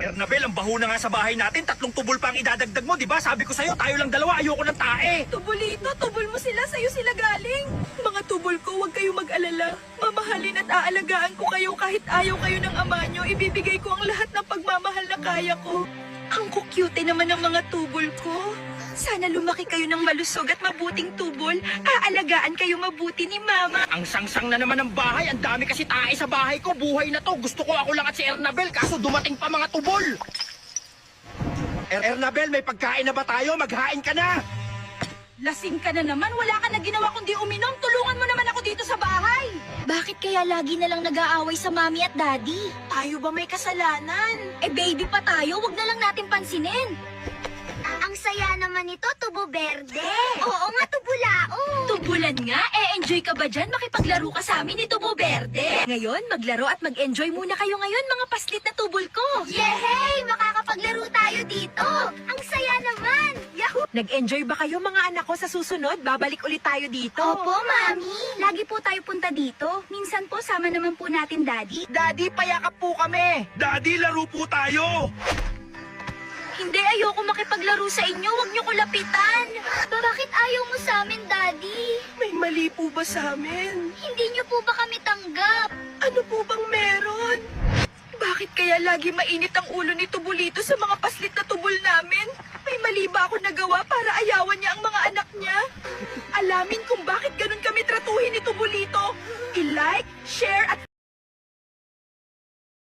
Ernabel, ang baho na nga sa bahay natin. 3 tubol pa ang idadagdag mo, di ba? Sabi ko sa'yo, tayo lang dalawa. Ayoko ng tae. Tubulito, tubol mo sila, sa'yo sila galing. Mga tubol ko, huwag kayo mag-alala. Mamahalin at aalagaan ko kayo kahit ayaw kayo ng ama nyo. Ibibigay ko ang lahat ng pagmamahal na kaya ko. Ang cute naman ng mga tubol ko. Sana lumaki kayo ng malusog at mabuting tubol. Aalagaan kayo mabuti ni Mama. Ang sangsang na naman ng bahay. Ang dami kasi tae sa bahay ko. Buhay na to. Gusto ko ako lang at si Ernabel. Kaso dumating pa mga tubol. Ernabel, may pagkain na ba tayo? Maghain ka na. Lasing ka na naman. Wala ka na ginawa kundi uminom. Tulungan mo naman ako dito sa bahay. Bakit kaya lagi na lang nag-aaway sa mami at daddy? Tayo ba may kasalanan? Eh baby pa tayo, wag na lang natin pansinin. Ang saya naman ito, Tubo Berde. Oo nga, Tubulao. Tubulan nga, enjoy ka ba dyan? Makipaglaro ka sa amin ni Tubo Berde. Ngayon, maglaro at mag-enjoy muna kayo ngayon, mga paslit na tubol ko. Yehey! Makakapaglaro tayo dito. Ang saya naman. Yahoo! Nag-enjoy ba kayo mga anak ko sa susunod? Babalik ulit tayo dito. Opo, Mami. Lagi po tayo punta dito. Minsan po, sama naman po natin, Daddy. Daddy, payakap po kami. Daddy, laro po tayo. Hindi, ayoko makipaglaro sa inyo. Huwag niyo ko lapitan. Bakit ayaw mo sa amin, Daddy? May mali po ba sa amin? Hindi niyo po ba kami tanggap? Ano po bang meron? Bakit kaya lagi mainit ang ulo ni Tubulito sa mga paslit na tubol namin? May mali ba ako nagawa para ayawan niya ang mga anak niya? Alamin kung bakit ganun kami tratuhin ni Tubulito. I-like, share at